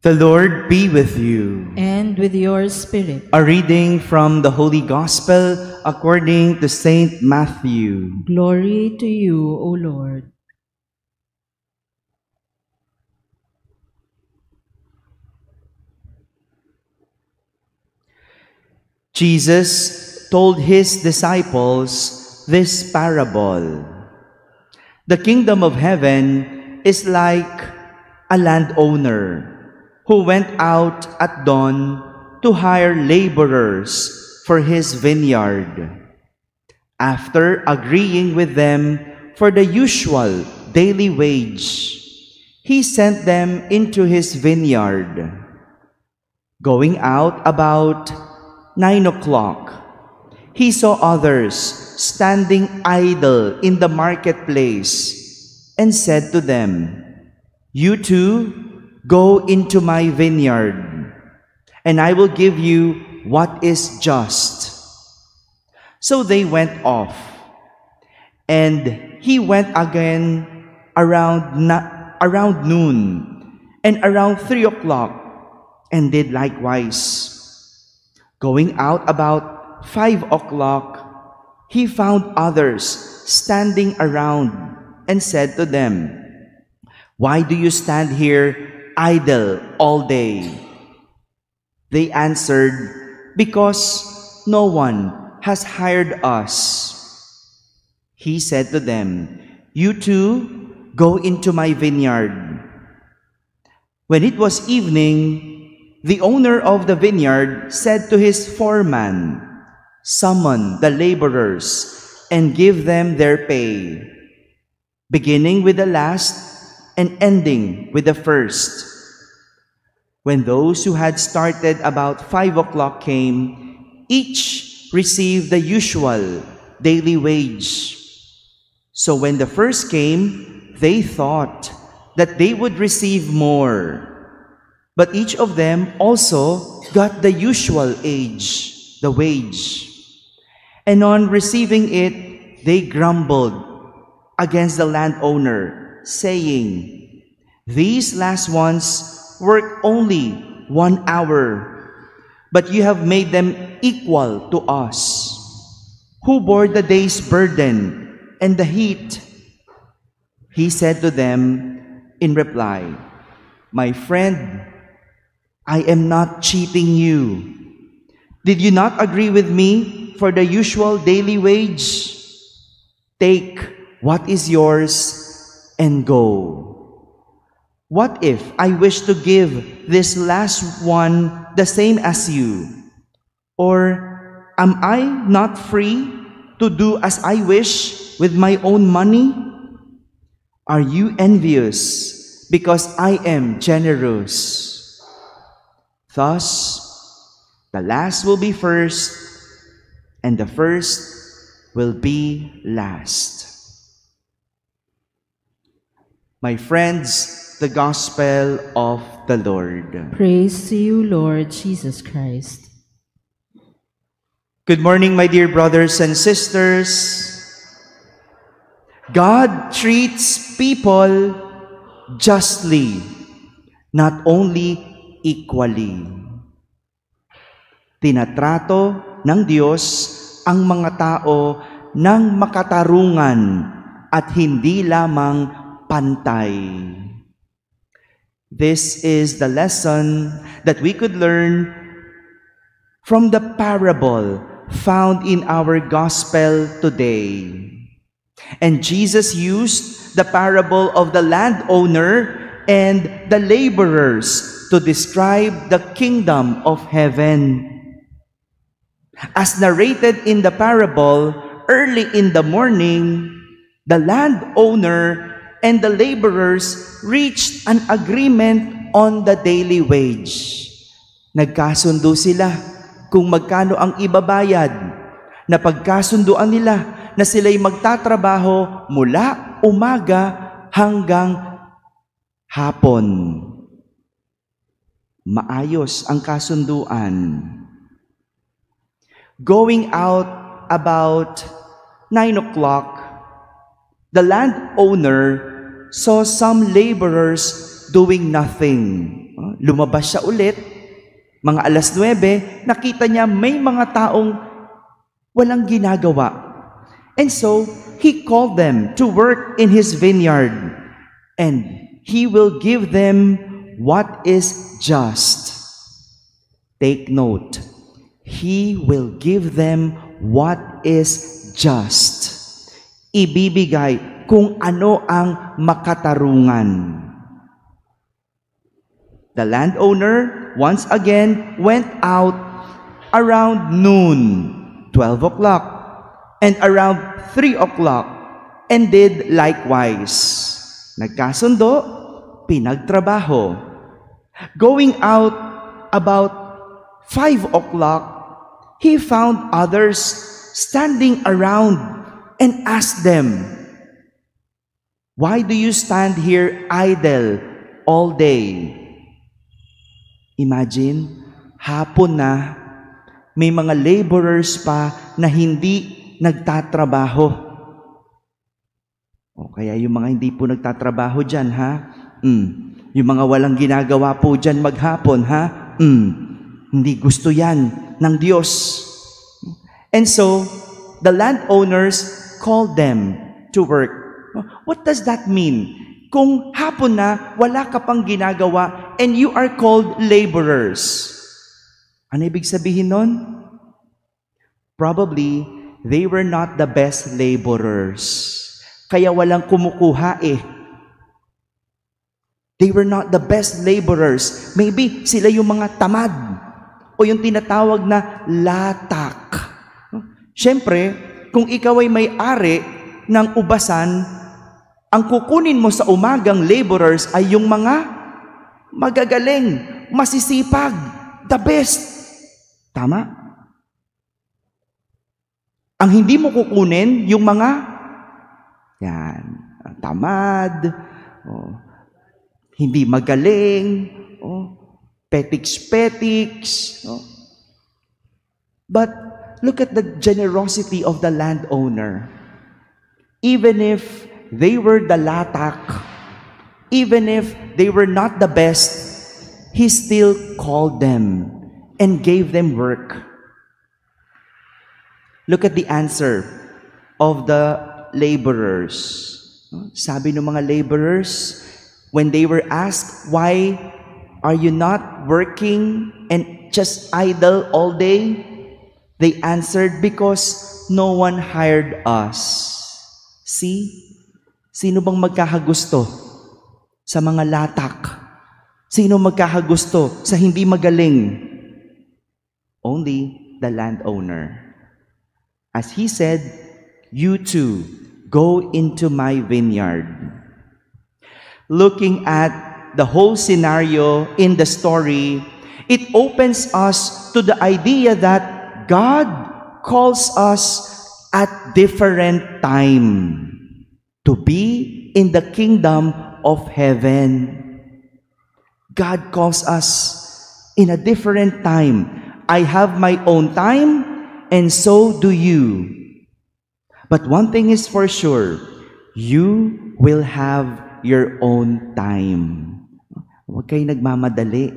The Lord be with you. And with your spirit. A reading from the Holy Gospel according to Saint Matthew. Glory to you, O Lord. Jesus told his disciples this parable. The kingdom of heaven is like a landowner who went out at dawn to hire laborers for his vineyard. After agreeing with them for the usual daily wage, he sent them into his vineyard. Going out about 9 o'clock, he saw others standing idle in the marketplace and said to them, "You too, go into my vineyard, and I will give you what is just." So they went off, and he went again around noon and around 3 o'clock, and did likewise. Going out about 5 o'clock, he found others standing around and said to them, "Why do you stand here idle all day?" They answered, "Because no one has hired us." He said to them, "You too, go into my vineyard." When it was evening, the owner of the vineyard said to his foreman, "Summon the laborers and give them their pay, beginning with the last and ending with the first." When those who had started about 5 o'clock came, each received the usual daily wage. So when the first came, they thought that they would receive more. But each of them also got the usual wage. And on receiving it, they grumbled against the landowner, saying, "These last ones worked only 1 hour, but you have made them equal to us, who bore the day's burden and the heat." He said to them in reply, "My friend, I am not cheating you. Did you not agree with me for the usual daily wage? Take what is yours and go. What if I wish to give this last one the same as you? Or am I not free to do as I wish with my own money? Are you envious because I am generous?" Thus, the last will be first, and the first will be last. My friends, the Gospel of the Lord. Praise to you, Lord Jesus Christ. Good morning, my dear brothers and sisters. God treats people justly, not only equally. Tinatrato ng Diyos ang mga tao ng makatarungan at hindi lamang pantay. This is the lesson that we could learn from the parable found in our gospel today. And Jesus used the parable of the landowner and the laborers to describe the kingdom of heaven. As narrated in the parable, early in the morning, the landowner and the laborers reached an agreement on the daily wage. Nagkasundo sila kung magkano ang ibabayad. Napagkasunduan nila na sila'y magtatrabaho mula umaga hanggang hapon. Maayos ang kasunduan. Going out about 9 o'clock, the landowner saw some laborers doing nothing. lumabas siya ulit, mga 9:00, nakita niya may mga taong walang ginagawa. And so, he called them to work in his vineyard, and he will give them what is just. Take note, he will give them what is just. Ibibigay kung ano ang makatarungan. The landowner, once again, went out around noon, 12 o'clock, and around 3 o'clock, and did likewise. Nagkasundo, pinagtrabaho. Going out about 5 o'clock, he found others standing around and asked them, "Why do you stand here idle all day?" Imagine, hapon na, may mga laborers pa na hindi nagtatrabaho. O kaya yung mga hindi po nagtatrabaho dyan, ha? Yung mga walang ginagawa po dyan maghapon, ha? Hindi gusto yan ng Diyos. And so, the landowners called them to work. What does that mean? Kung hapon na, wala ka pang ginagawa, and you are called laborers. Ano ibig sabihin nun? Probably, they were not the best laborers. Kaya walang kumukuha eh. They were not the best laborers. Maybe sila yung mga tamad o yung tinatawag na latak. Siyempre, kung ikaw ay may-ari ng ubasan, ang kukunin mo sa umagang laborers ay yung mga magagaling, masisipag, the best. Tama? Ang hindi mo kukunin, yung mga tamad, hindi magaling, petiks-petiks. But look at the generosity of the landowner. Even if they were the latak, even if they were not the best, he still called them and gave them work. Look at the answer of the laborers. Sabi ng mga laborers, when they were asked, "Why are you not working and just idle all day?" They answered, "Because no one hired us." See? Sino bang magkakagusto sa mga latak? Sino magkakagusto sa hindi magaling? Only the landowner. As he said, "You too, go into my vineyard." Looking at the whole scenario in the story, it opens us to the idea that God calls us at different time to be in the kingdom of heaven. God calls us in a different time. I have my own time, and so do you. But one thing is for sure, you will have your own time. Huwag kayo nagmamadali.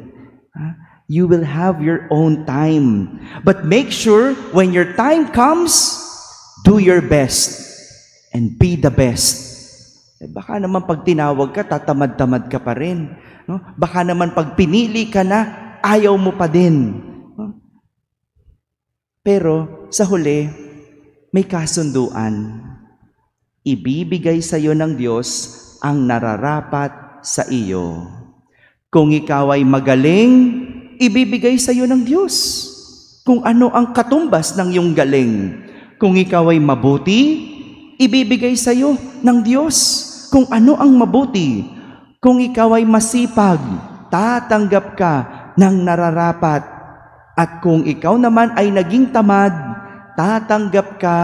You will have your own time. But make sure when your time comes, do your best and be the best. Baka naman pag tinawag ka, tatamad-tamad ka pa rin. No? Baka naman pag pinili ka na, ayaw mo pa din. No? Pero sa huli, may kasunduan. Ibibigay sa iyo ng Diyos ang nararapat sa iyo. Kung ikaw ay magaling, ibibigay sa iyo ng Diyos kung ano ang katumbas ng iyong galing. Kung ikaw ay mabuti, ibibigay sa iyo ng Diyos kung ano ang mabuti. Kung ikaw ay masipag, tatanggap ka ng nararapat. At kung ikaw naman ay naging tamad, tatanggap ka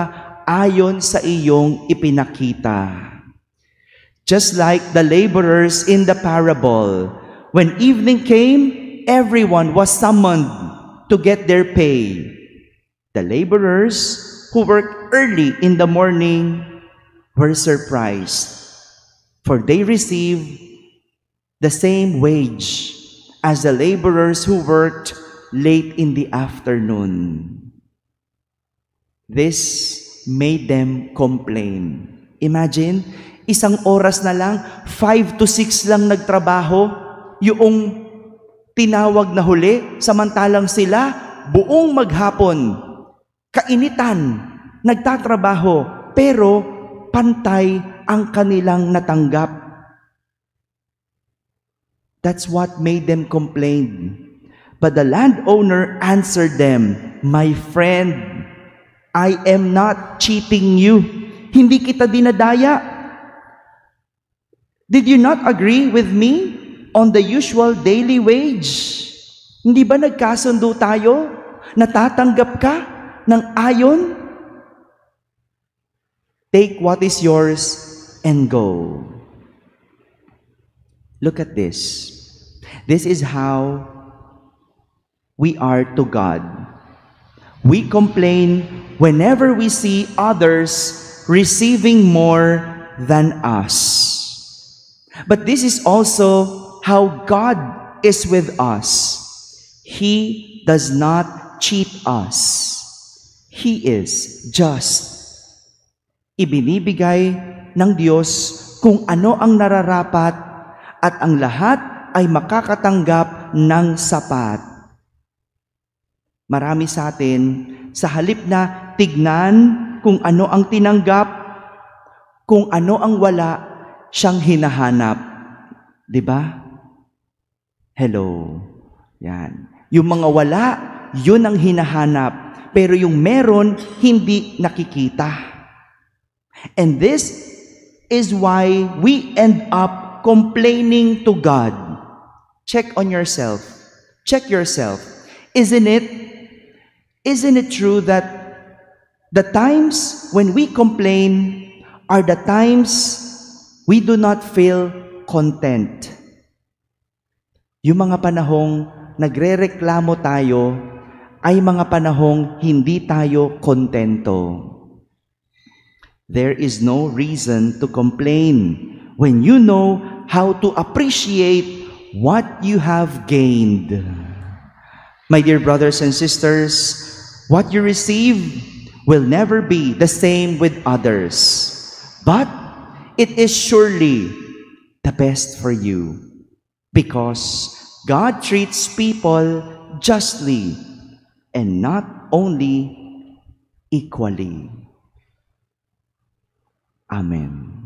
ayon sa iyong ipinakita. Just like the laborers in the parable, when evening came, everyone was summoned to get their pay. The laborers who worked early in the morning were surprised, for they received the same wage as the laborers who worked late in the afternoon. This made them complain. Imagine, isang oras na lang, 5 to 6 lang nagtrabaho, yung tinawag na huli, samantalang sila, buong maghapon, kainitan, nagtatrabaho, pero pantay ang kanilang natanggap. That's what made them complain. But the landowner answered them, "My friend, I am not cheating you. Hindi kita dinadaya. Did you not agree with me on the usual daily wage? Hindi ba nagkasundo tayo? Natatanggap ka ng ayon? Take what is yours and go." Look at this. This is how we are to God. We complain whenever we see others receiving more than us. But this is also how God is with us. He does not cheat us. He is just. Ibinibigay ng Diyos kung ano ang nararapat at ang lahat ay makakatanggap ng sapat. Marami sa atin, sa halip na tignan kung ano ang tinanggap, kung ano ang wala, siyang hinahanap. Diba? Hello. Yan. Yung mga wala, yun ang hinahanap. Pero yung meron, hindi nakikita. And this is why we end up complaining to God. Check on yourself. Check yourself. Isn't it true that the times when we complain are the times we do not feel content? Yung mga panahong nagrereklamo tayo ay mga panahong hindi tayo kontento. There is no reason to complain when you know how to appreciate what you have gained. My dear brothers and sisters, what you receive will never be the same with others, but it is surely the best for you because God treats people justly and not only equally. Amen.